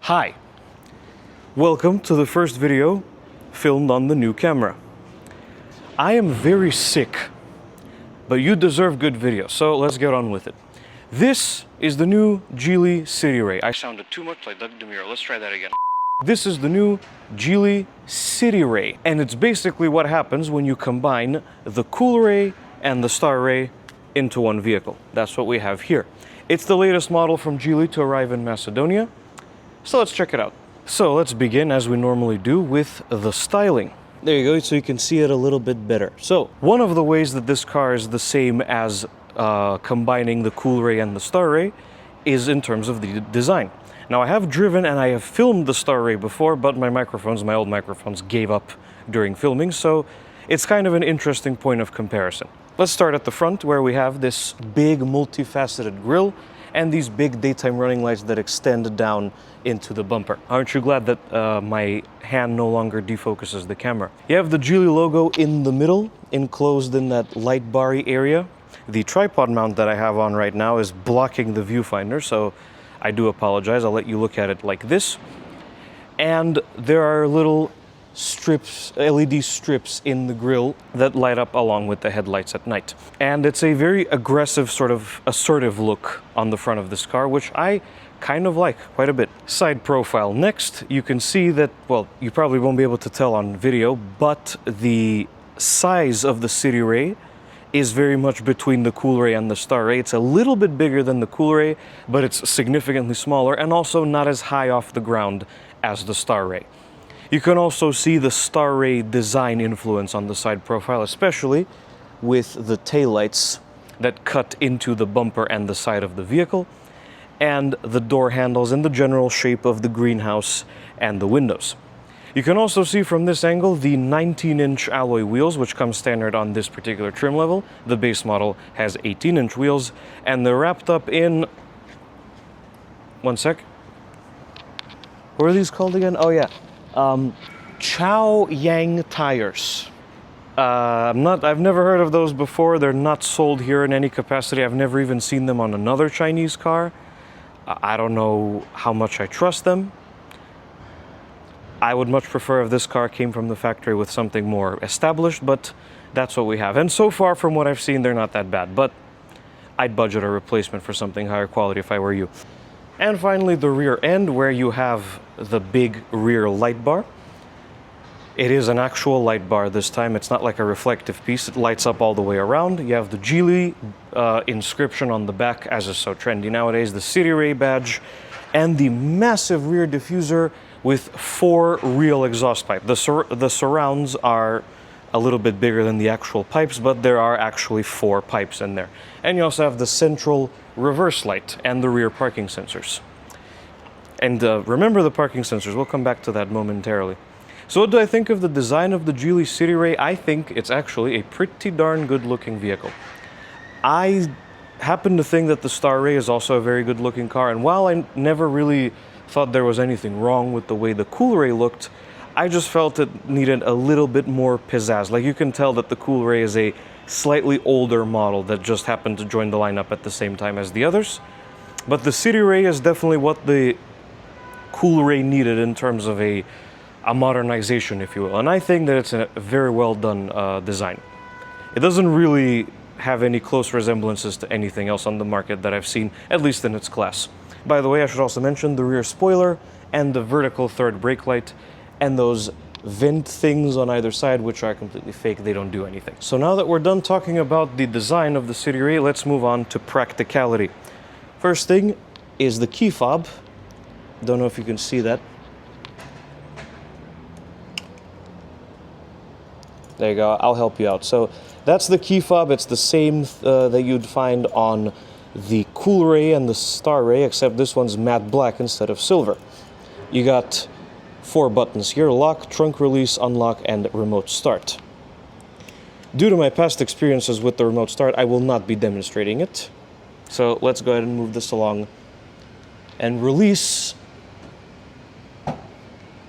Hi, welcome to the first video filmed on the new camera. I am very sick, but you deserve good videos, so let's get on with it. This is the new Geely Cityray. I sounded too much like Doug DeMuro. Let's try that again. This is the new Geely Cityray, and it's basically what happens when you combine the Coolray and the Starray into one vehicle. That's what we have here. It's the latest model from Geely to arrive in Macedonia, so let's check it out. So let's begin, as we normally do, with the styling. There you go, so you can see it a little bit better. So, one of the ways that this car is the same as combining the Coolray and the Starray is in terms of the design. Now, I have driven and I have filmed the Starray before, but my old microphones gave up during filming, so it's kind of an interesting point of comparison. Let's start at the front, where we have this big multifaceted grille and these big daytime running lights that extend down into the bumper. Aren't you glad that my hand no longer defocuses the camera? You have the Geely logo in the middle, enclosed in that light bar-y area. The tripod mount that I have on right now is blocking the viewfinder, so I do apologize. I'll let you look at it like this. And there are little strips, LED strips in the grille that light up along with the headlights at night. And it's a very aggressive, sort of assertive look on the front of this car, which I kind of like quite a bit. Side profile. Next, you can see that, well, you probably won't be able to tell on video, but the size of the Cityray is very much between the Coolray and the Starray. It's a little bit bigger than the Coolray, but it's significantly smaller and also not as high off the ground as the Starray. You can also see the Starray design influence on the side profile, especially with the taillights that cut into the bumper and the side of the vehicle, and the door handles and the general shape of the greenhouse and the windows. You can also see from this angle the 19-inch alloy wheels, which come standard on this particular trim level. The base model has 18-inch wheels, and they're wrapped up in... One sec. What are these called again? Oh yeah. Chow Yang tires. I've never heard of those before. They're not sold here in any capacity. I've never even seen them on another Chinese car. I don't know how much I trust them. I would much prefer if this car came from the factory with something more established, but that's what we have. And so far, from what I've seen, they're not that bad, but I'd budget a replacement for something higher quality if I were you. And finally, the rear end, where you have the big rear light bar. It is an actual light bar this time. It's not like a reflective piece. It lights up all the way around. You have the Geely inscription on the back, as is so trendy nowadays, the Cityray badge, and the massive rear diffuser with 4 real exhaust pipes. The surrounds are a little bit bigger than the actual pipes, but there are actually 4 pipes in there. And you also have the central reverse light and the rear parking sensors. And remember the parking sensors, we'll come back to that momentarily. So what do I think of the design of the Geely Cityray? I think it's actually a pretty darn good looking vehicle. I happen to think that the Starray is also a very good looking car, and while I never really thought there was anything wrong with the way the Coolray looked, I just felt it needed a little bit more pizzazz. Like, you can tell that the Coolray is a slightly older model that just happened to join the lineup at the same time as the others. But the Cityray is definitely what the Coolray needed in terms of a modernization, if you will. And I think that it's a very well done design. It doesn't really have any close resemblances to anything else on the market that I've seen, at least in its class. By the way, I should also mention the rear spoiler and the vertical third brake light and those vent things on either side, which are completely fake. They don't do anything. So now that we're done talking about the design of the Cityray, let's move on to practicality. First thing is the key fob. Don't know if you can see that. There you go, I'll help you out. So that's the key fob. It's the same that you'd find on the Coolray and the Starray, except this one's matte black instead of silver. You got 4 buttons here: lock, trunk release, unlock, and remote start. Due to my past experiences with the remote start, I will not be demonstrating it. So let's go ahead and move this along and release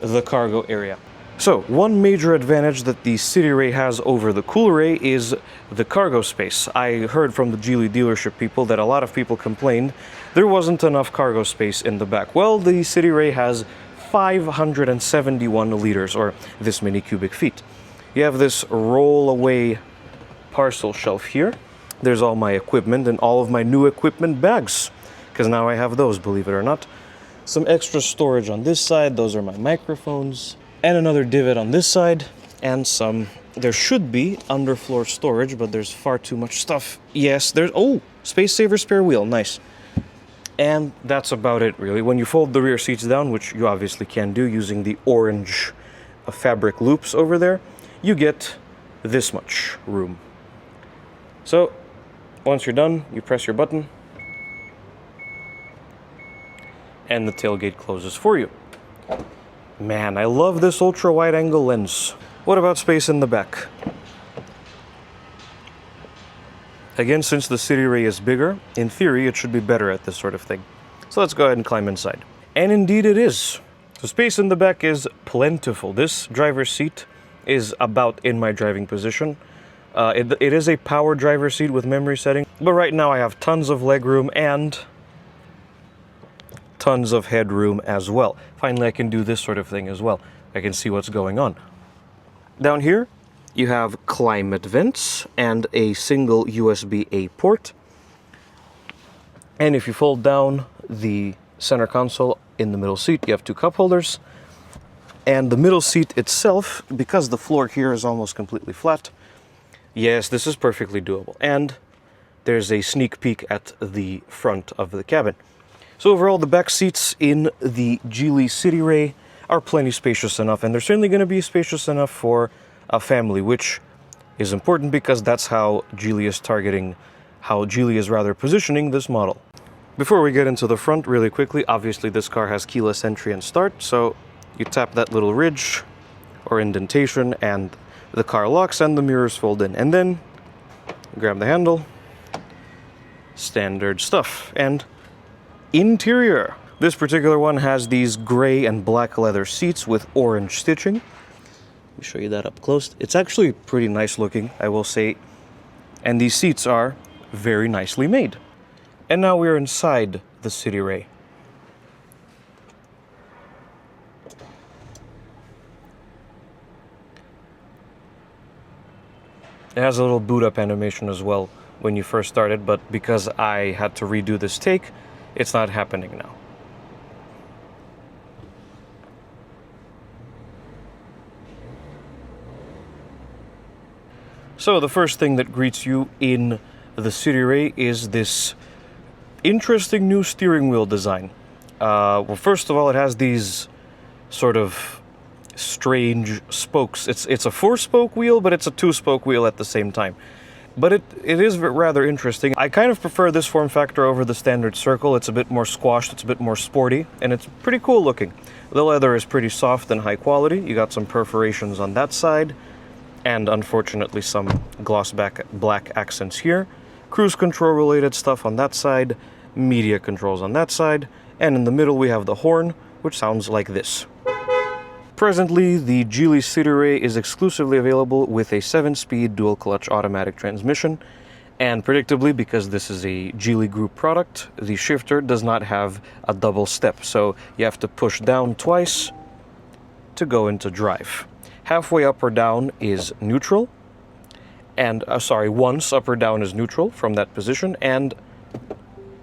the cargo area. So, one major advantage that the Cityray has over the Coolray is the cargo space. I heard from the Geely dealership people that a lot of people complained there wasn't enough cargo space in the back. Well, the Cityray has 571 liters, or this many cubic feet. You have this roll-away parcel shelf here. There's all my equipment and all of my new equipment bags, because now I have those, believe it or not. Some extra storage on this side, those are my microphones. And another divot on this side, and there should be underfloor storage, but there's far too much stuff. Yes, oh, space saver spare wheel, nice. And that's about it, really. When you fold the rear seats down, which you obviously can do using the orange fabric loops over there, you get this much room. So, once you're done, you press your button, and the tailgate closes for you. Man, I love this ultra-wide-angle lens. What about space in the back? Again, since the Cityray is bigger, in theory it should be better at this sort of thing. So let's go ahead and climb inside. And indeed it is. The space in the back is plentiful. This driver's seat is about in my driving position. It is a power driver seat with memory setting, but right now I have tons of legroom and tons of headroom as well. Finally, I can do this sort of thing as well. I can see what's going on. Down here, you have climate vents and a single USB-A port. And if you fold down the center console in the middle seat, you have two cup holders. And the middle seat itself, because the floor here is almost completely flat, yes, this is perfectly doable. And there's a sneak peek at the front of the cabin. So overall, the back seats in the Geely Cityray are plenty spacious enough, and they're certainly going to be spacious enough for a family, which is important because that's how Geely is rather positioning this model. Before we get into the front, really quickly, obviously this car has keyless entry and start, so you tap that little ridge or indentation and the car locks and the mirrors fold in, and then grab the handle, standard stuff. And interior. This particular one has these gray and black leather seats with orange stitching. Let me show you that up close. It's actually pretty nice looking, I will say. And these seats are very nicely made. And now we're inside the Cityray. It has a little boot up animation as well when you first started, but because I had to redo this take, it's not happening now. So the first thing that greets you in the Cityray is this interesting new steering wheel design. Well, first of all, it has these sort of strange spokes. It's a 4-spoke wheel, but it's a 2-spoke wheel at the same time. But it is rather interesting. I kind of prefer this form factor over the standard circle. It's a bit more squashed, it's a bit more sporty, and it's pretty cool looking. The leather is pretty soft and high quality. You got some perforations on that side, and unfortunately some gloss black accents here. Cruise control related stuff on that side, media controls on that side, and in the middle we have the horn, which sounds like this. Presently, the Geely Cityray is exclusively available with a 7-speed dual-clutch automatic transmission, and predictably, because this is a Geely Group product, the shifter does not have a double step, so you have to push down twice to go into drive. Halfway up or down is neutral, and once up or down is neutral from that position, and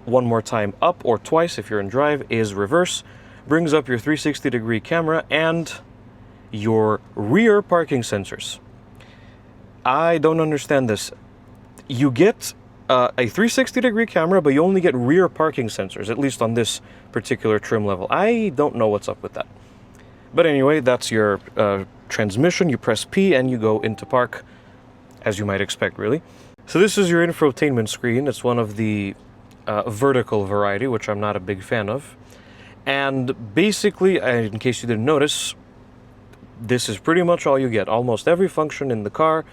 one more time up or twice if you're in drive is reverse. Brings up your 360-degree camera and your rear parking sensors. I don't understand this. You get a 360-degree camera, but you only get rear parking sensors, at least on this particular trim level. I don't know what's up with that. But anyway, that's your transmission. You press P and you go into park, as you might expect, really. So this is your infotainment screen. It's one of the vertical variety, which I'm not a big fan of. And basically, in case you didn't notice, this is pretty much all you get. Almost every function in the car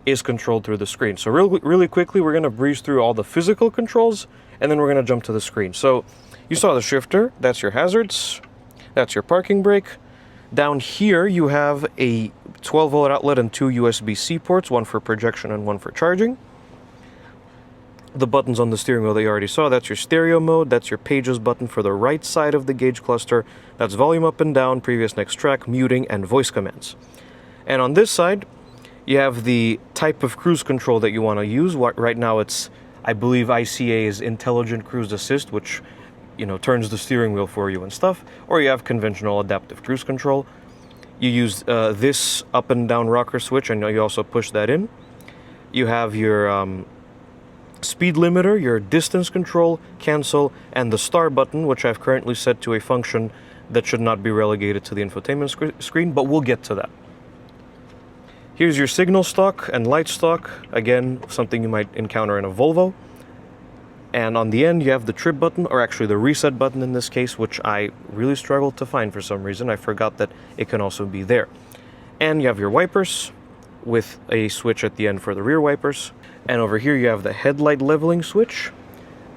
is controlled through the screen. So really quickly, we're going to breeze through all the physical controls, and then we're going to jump to the screen. So you saw the shifter. That's your hazards. That's your parking brake. Down here you have a 12-volt outlet and two USB-C ports, one for projection and one for charging. The buttons on the steering wheel that you already saw, that's your stereo mode, that's your pages button for the right side of the gauge cluster, that's volume up and down, previous next track, muting, and voice commands. And on this side, you have the type of cruise control that you want to use. Right now it's, I believe ICA is Intelligent Cruise Assist, which, you know, turns the steering wheel for you and stuff, or you have conventional adaptive cruise control. You use this up and down rocker switch, I know you also push that in. You have your speed limiter, your distance control, cancel, and the star button, which I've currently set to a function that should not be relegated to the infotainment screen, but we'll get to that. Here's your signal stock and light stock, again, something you might encounter in a Volvo. And on the end, you have the trip button, or actually the reset button in this case, which I really struggled to find for some reason. I forgot that it can also be there. And you have your wipers, with a switch at the end for the rear wipers. And over here you have the headlight leveling switch,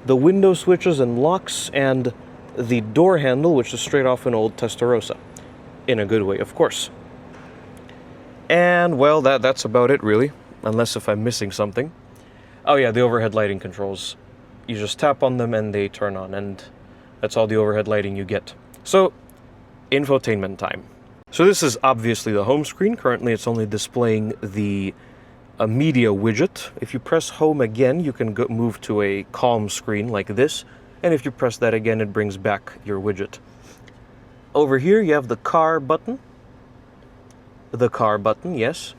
the window switches and locks, and the door handle, which is straight off an old Testarossa. In a good way, of course. And, well, that's about it, really. Unless if I'm missing something. Oh yeah, the overhead lighting controls. You just tap on them and they turn on, and that's all the overhead lighting you get. So, infotainment time. So this is obviously the home screen. Currently it's only displaying the media widget. If you press home again, you can move to a calm screen like this, and if you press that again, it brings back your widget. Over here you have the car button. The car button, yes.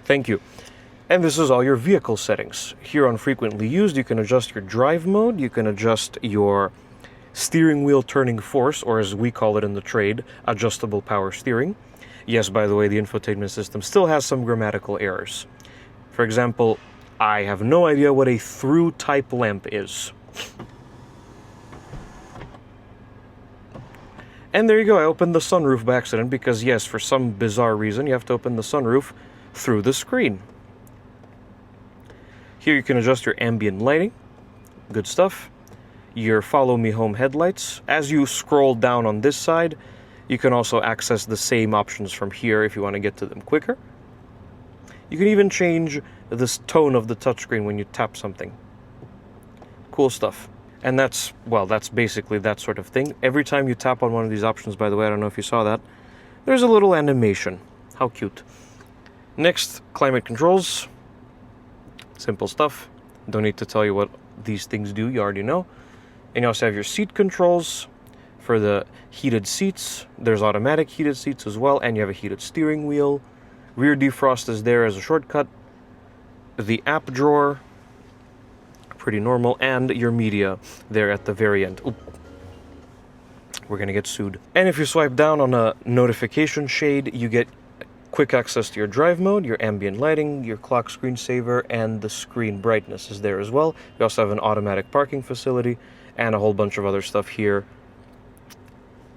Thank you. And this is all your vehicle settings. Here on frequently used, you can adjust your drive mode, you can adjust your steering wheel turning force, or as we call it in the trade, adjustable power steering. Yes, by the way, the infotainment system still has some grammatical errors. For example, I have no idea what a through type lamp is. And there you go, I opened the sunroof by accident because, yes, for some bizarre reason, you have to open the sunroof through the screen. Here you can adjust your ambient lighting. Good stuff. Your follow me home headlights. As you scroll down on this side, you can also access the same options from here if you want to get to them quicker. You can even change the tone of the touchscreen when you tap something. Cool stuff. And that's, well, that's basically that sort of thing. Every time you tap on one of these options, by the way, I don't know if you saw that, there's a little animation. How cute. Next, climate controls. Simple stuff. Don't need to tell you what these things do, you already know. And you also have your seat controls for the heated seats. There's automatic heated seats as well, and you have a heated steering wheel. Rear defrost is there as a shortcut. The app drawer, pretty normal, and your media there at the very end. Oop. We're gonna get sued. And if you swipe down on a notification shade, you get quick access to your drive mode, your ambient lighting, your clock screensaver, and the screen brightness is there as well. You also have an automatic parking facility and a whole bunch of other stuff here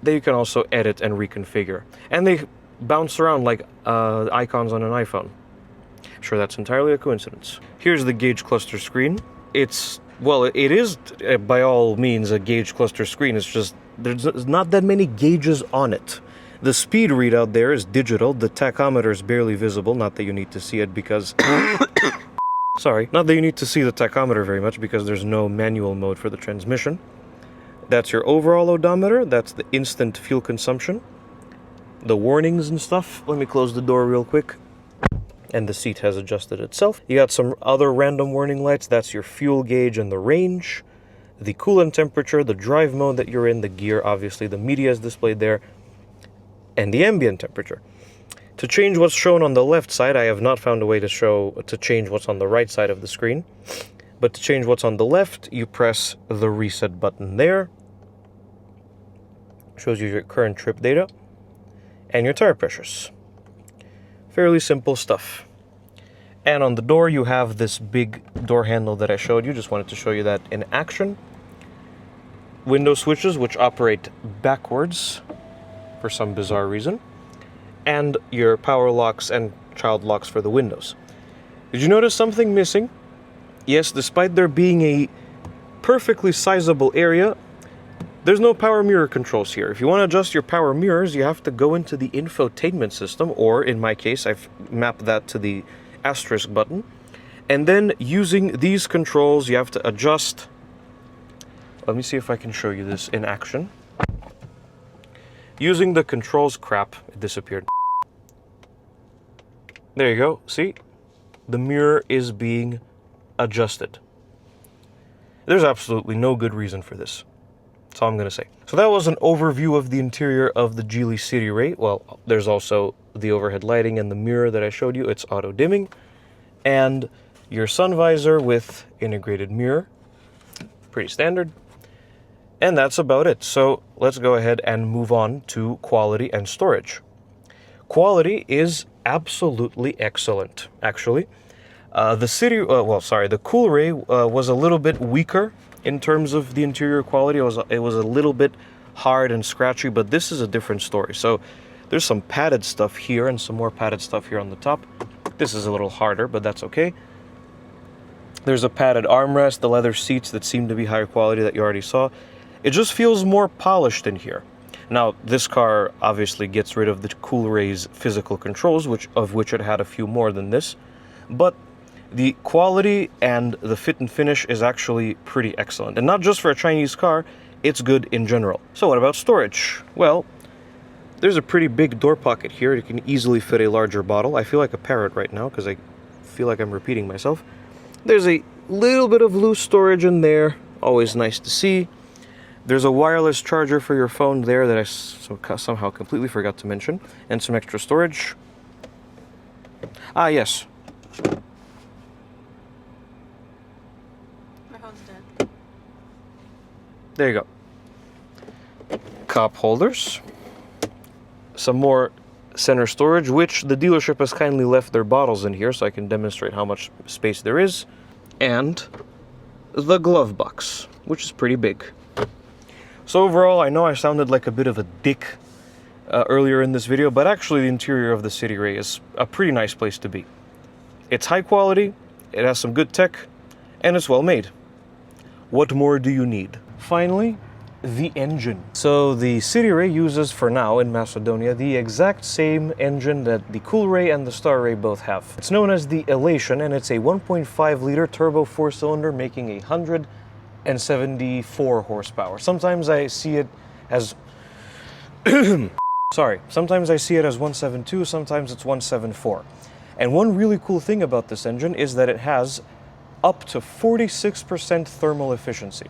that you can also edit and reconfigure. And they bounce around like icons on an iPhone. I'm sure that's entirely a coincidence. Here's the gauge cluster screen. It's, well, it is by all means a gauge cluster screen. It's just there's not that many gauges on it. The speed readout there is digital. The tachometer is barely visible. Not that you need to see it because... Sorry. Not that you need to see the tachometer very much because there's no manual mode for the transmission. That's your overall odometer. That's the instant fuel consumption. The warnings and stuff. Let me close the door real quick. And the seat has adjusted itself. You got some other random warning lights. That's your fuel gauge and the range. The coolant temperature, the drive mode that you're in, the gear, obviously. The media is displayed there. And the ambient temperature. To change what's shown on the left side, I have not found a way to change what's on the right side of the screen. But to change what's on the left, you press the reset button there. Shows you your current trip data and your tire pressures. Fairly simple stuff. And on the door, you have this big door handle that I showed you. Just wanted to show you that in action. Window switches, which operate backwards for some bizarre reason. And your power locks and child locks for the windows. Did you notice something missing? Yes, despite there being a perfectly sizable area, There's no power mirror controls here. If you want to adjust your power mirrors, you have to go into the infotainment system, or in my case, I've mapped that to the asterisk button. And then using these controls, you have to adjust. Let me see if I can show you this in action. Using the controls, crap, it disappeared. There you go, see? The mirror is being adjusted. There's absolutely no good reason for this. That's all I'm gonna say. So that was an overview of the interior of the Geely Cityray. Well, there's also the overhead lighting and the mirror that I showed you. It's auto dimming. And your sun visor with integrated mirror. Pretty standard. And that's about it. So let's go ahead and move on to quality and storage. Quality is absolutely excellent, actually. The Coolray was a little bit weaker in terms of the interior quality. It was a little bit hard and scratchy, but this is a different story. So there's some padded stuff here and some more padded stuff here on the top. This is a little harder, but that's okay. There's a padded armrest, the leather seats that seem to be higher quality that you already saw. It just feels more polished in here. Now, this car obviously gets rid of the Coolray's physical controls, of which it had a few more than this, but the quality and the fit and finish is actually pretty excellent. And not just for a Chinese car, it's good in general. So what about storage? Well, there's a pretty big door pocket here. It can easily fit a larger bottle. I feel like a parrot right now because I feel like I'm repeating myself. There's a little bit of loose storage in there. Always nice to see. There's a wireless charger for your phone there that I somehow completely forgot to mention. And some extra storage. Ah, yes. My phone's dead. There you go. Cup holders. Some more center storage, which the dealership has kindly left their bottles in here so I can demonstrate how much space there is. And the glove box, which is pretty big. So overall, I know I sounded like a bit of a dick earlier in this video, but actually the interior of the Cityray is a pretty nice place to be. It's high quality, it has some good tech, and it's well made. What more do you need? Finally, the engine. So the Cityray uses, for now in Macedonia, the exact same engine that the Coolray and the Starray both have. It's known as the Elation, and it's a 1.5 liter turbo 4-cylinder making 174 horsepower. Sometimes I see it as sometimes I see it as 172, sometimes it's 174. And one really cool thing about this engine is that it has up to 46% thermal efficiency,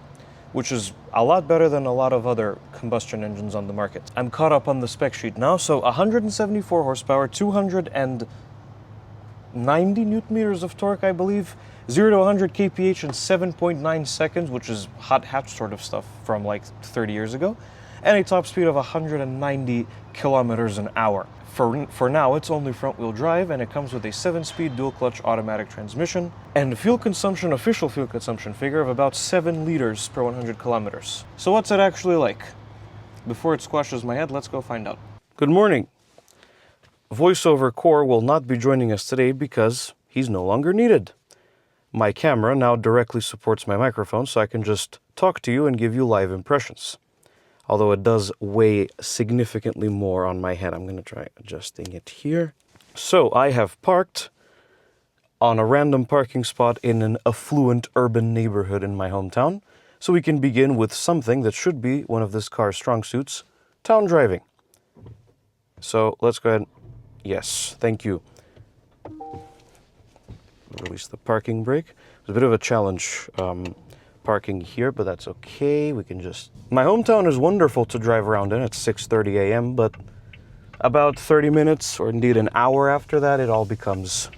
which is a lot better than a lot of other combustion engines on the market. I'm caught up on the spec sheet now, so 174 horsepower, 290 newton meters of torque, I believe, 0 to 100 kph in 7.9 seconds, which is hot hatch sort of stuff from like 30 years ago, and a top speed of 190 kilometers an hour. For now, it's only front-wheel drive, and it comes with a 7-speed dual-clutch automatic transmission, and fuel consumption, official fuel consumption figure of about 7 liters per 100 kilometers. So what's it actually like? Before it squashes my head, let's go find out. Good morning. VoiceOver Core will not be joining us today because he's no longer needed. My camera now directly supports my microphone, so I can just talk to you and give you live impressions. Although it does weigh significantly more on my head. I'm going to try adjusting it here. So I have parked on a random parking spot in an affluent urban neighborhood in my hometown. So we can begin with something that should be one of this car's strong suits, town driving. So let's go ahead. Yes, thank you. Release the parking brake. It was a bit of a challenge parking here, but that's okay. We can just... My hometown is wonderful to drive around in. It's 6:30 a.m., but about 30 minutes, or indeed an hour after that, it all becomes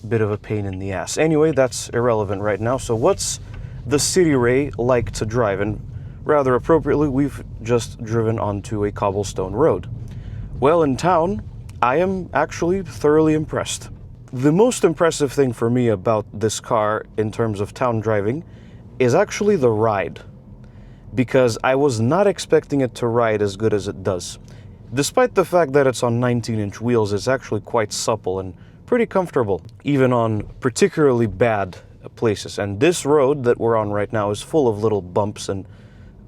a bit of a pain in the ass. Anyway, that's irrelevant right now. So what's the Cityray like to drive? And rather appropriately, we've just driven onto a cobblestone road. Well, in town, I am actually thoroughly impressed. The most impressive thing for me about this car in terms of town driving is actually the ride, because I was not expecting it to ride as good as it does. Despite the fact that it's on 19-inch wheels, it's actually quite supple and pretty comfortable, even on particularly bad places. And this road that we're on right now is full of little bumps and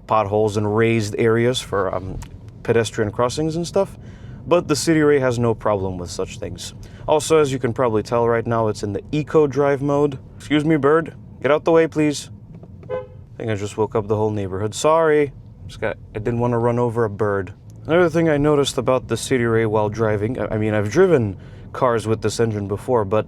potholes and raised areas for pedestrian crossings and stuff, but the Cityray has no problem with such things. Also, as you can probably tell right now, it's in the Eco Drive mode. Excuse me, bird. Get out the way, please. I think I just woke up the whole neighborhood. Sorry. I didn't want to run over a bird. Another thing I noticed about the Cityray while driving, I mean, I've driven cars with this engine before, but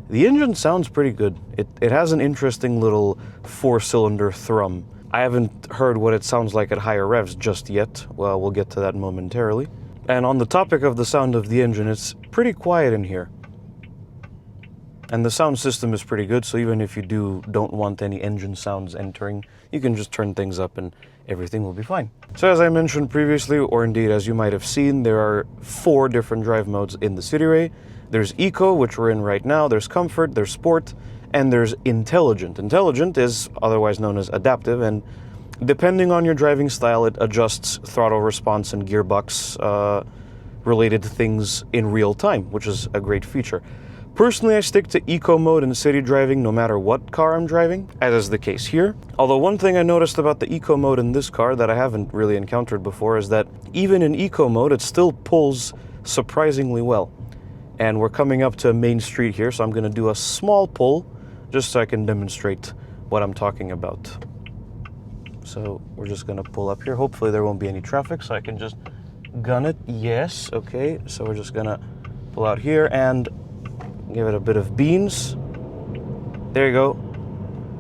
the engine sounds pretty good. It has an interesting little 4-cylinder thrum. I haven't heard what it sounds like at higher revs just yet. Well, we'll get to that momentarily. And on the topic of the sound of the engine, it's pretty quiet in here. And the sound system is pretty good, so even if you don't want any engine sounds entering, you can just turn things up and everything will be fine. So as I mentioned previously, or indeed as you might have seen, there are 4 different drive modes in the Cityray. There's Eco, which we're in right now, there's Comfort, there's Sport, and there's Intelligent. Intelligent is otherwise known as adaptive, and depending on your driving style, it adjusts throttle response and gearbox related things in real time, which is a great feature. Personally, I stick to Eco mode in city driving no matter what car I'm driving, as is the case here. Although one thing I noticed about the Eco mode in this car that I haven't really encountered before is that even in Eco mode, it still pulls surprisingly well. And we're coming up to a main street here, so I'm going to do a small pull just so I can demonstrate what I'm talking about. So we're just going to pull up here. Hopefully there won't be any traffic, so I can just gun it. Yes, okay. So we're just going to pull out here and give it a bit of beans. There you go.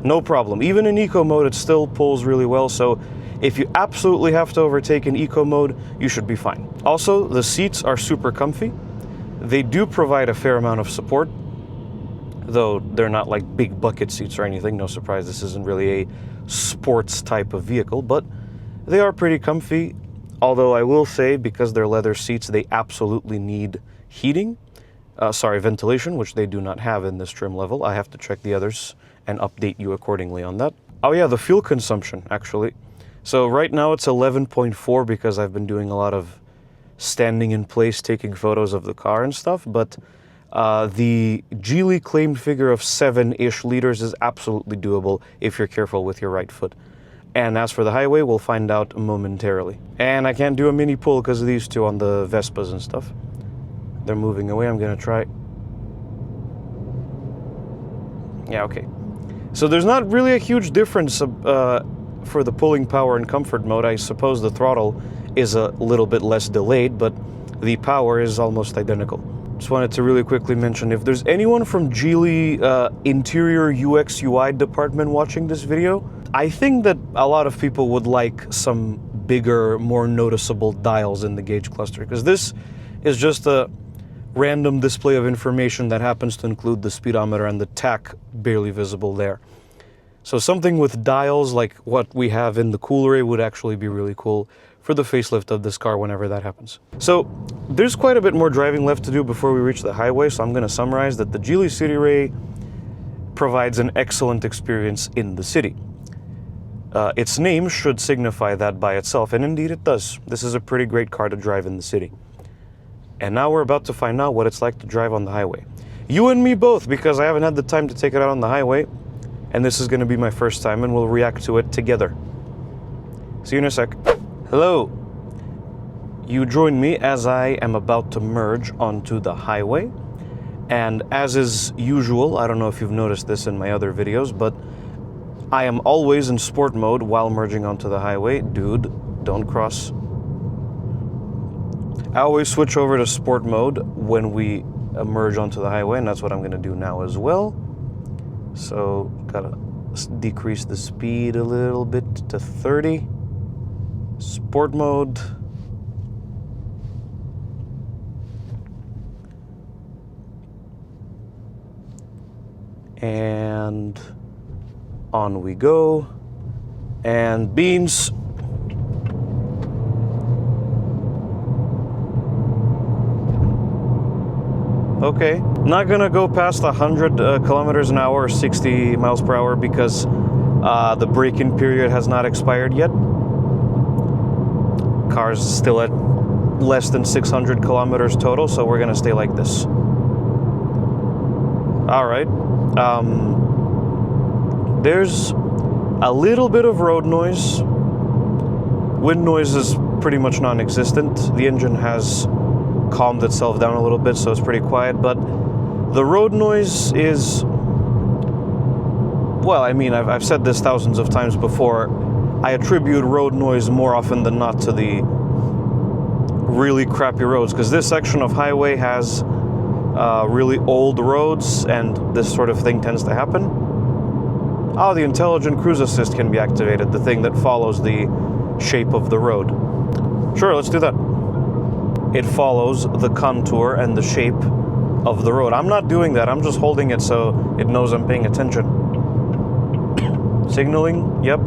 No problem. Even in Eco mode, it still pulls really well, so if you absolutely have to overtake in Eco mode, you should be fine. Also, the seats are super comfy. They do provide a fair amount of support, though they're not like big bucket seats or anything. No surprise, this isn't really a sports type of vehicle, but they are pretty comfy. Although I will say, because they're leather seats, they absolutely need heating. Ventilation, which they do not have in this trim level. I have to check the others and update you accordingly on that. Oh yeah, the fuel consumption, actually. So right now it's 11.4 because I've been doing a lot of standing in place, taking photos of the car and stuff, but the Geely claimed figure of 7-ish liters is absolutely doable if you're careful with your right foot. And as for the highway, we'll find out momentarily. And I can't do a mini pull because of these two on the Vespas and stuff. They're moving away. I'm gonna try. Yeah, okay. So there's not really a huge difference for the pulling power and comfort mode. I suppose the throttle is a little bit less delayed, but the power is almost identical. Just wanted to really quickly mention, if there's anyone from Geely interior UX UI department watching this video, I think that a lot of people would like some bigger, more noticeable dials in the gauge cluster, because this is just a random display of information that happens to include the speedometer and the tach barely visible there. So something with dials like what we have in the Coolray would actually be really cool for the facelift of this car whenever that happens. So there's quite a bit more driving left to do before we reach the highway, so I'm going to summarize that the Geely Cityray provides an excellent experience in the city. Its name should signify that by itself, and indeed it does. This is a pretty great car to drive in the city. And now we're about to find out what it's like to drive on the highway. You and me both, because I haven't had the time to take it out on the highway, and this is going to be my first time, and we'll react to it together. See you in a sec. Hello. You join me as I am about to merge onto the highway, and as is usual, I don't know if you've noticed this in my other videos, but I am always in sport mode while merging onto the highway. Dude, don't cross. I always switch over to sport mode when we merge onto the highway, and that's what I'm going to do now as well. So, gotta decrease the speed a little bit to 30. Sport mode. And on we go. And beans. Okay, not gonna go past 100 kilometers an hour or 60 miles per hour because the break-in period has not expired yet. Car's still at less than 600 kilometers total, so we're gonna stay like this. All right. There's a little bit of road noise Wind noise is pretty much non-existent. The engine has calmed itself down a little bit, so it's pretty quiet, but the road noise is, well, I mean, I've said this thousands of times before. I attribute road noise more often than not to the really crappy roads, because this section of highway has really old roads, and this sort of thing tends to happen. Oh, the intelligent cruise assist can be activated, the thing that follows the shape of the road. Sure, let's do that. It follows the contour and the shape of the road. I'm not doing that, I'm just holding it so it knows I'm paying attention. Signaling, yep.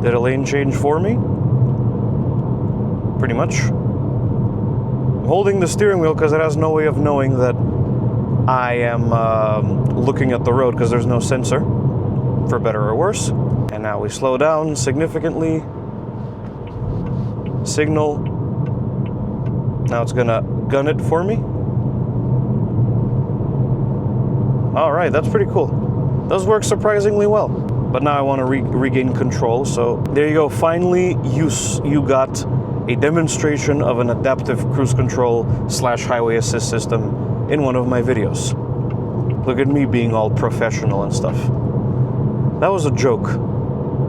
Did a lane change for me? Pretty much. I'm holding the steering wheel because it has no way of knowing that I am looking at the road, because there's no sensor, for better or worse. And now we slow down significantly. Signal. Now it's gonna gun it for me. All right, that's pretty cool. Those work surprisingly well. But now I want to regain control, so there you go. Finally, you got a demonstration of an adaptive cruise control / highway assist system in one of my videos. Look at me being all professional and stuff. That was a joke,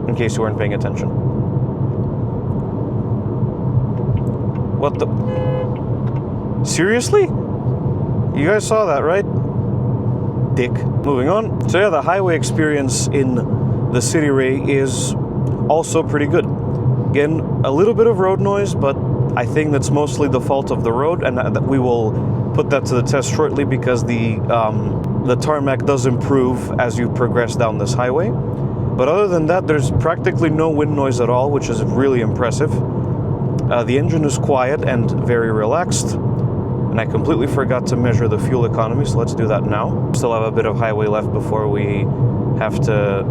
in case you weren't paying attention. What the? Seriously? You guys saw that, right? Dick. Moving on. So yeah, the highway experience in the Cityray is also pretty good. Again, a little bit of road noise, but I think that's mostly the fault of the road, and that we will put that to the test shortly, because the tarmac does improve as you progress down this highway. But other than that, there's practically no wind noise at all, which is really impressive. The engine is quiet and very relaxed. And I completely forgot to measure the fuel economy, so let's do that now. Still have a bit of highway left before we have to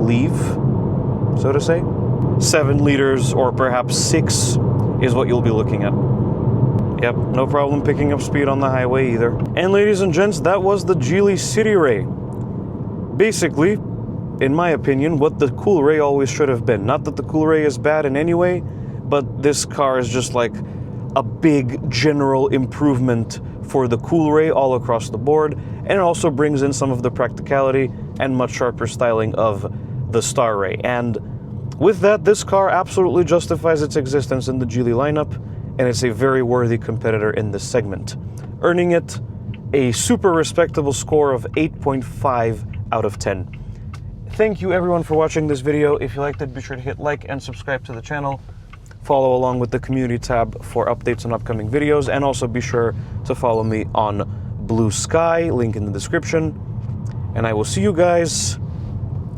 leave, so to say. 7 liters or perhaps 6 is what you'll be looking at. Yep, no problem picking up speed on the highway either. And ladies and gents, that was the Geely Cityray. Basically, in my opinion, what the Coolray always should have been. Not that the Coolray is bad in any way, but this car is just like a big general improvement for the Coolray all across the board, and it also brings in some of the practicality and much sharper styling of the Starray. And with that, this car absolutely justifies its existence in the Geely lineup, and it's a very worthy competitor in this segment, earning it a super respectable score of 8.5 out of 10. Thank you everyone for watching this video. If you liked it, be sure to hit like and subscribe to the channel. Follow along with the community tab for updates on upcoming videos, and also be sure to follow me on Blue Sky, link in the description. And I will see you guys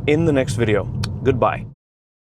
in the next video. Goodbye.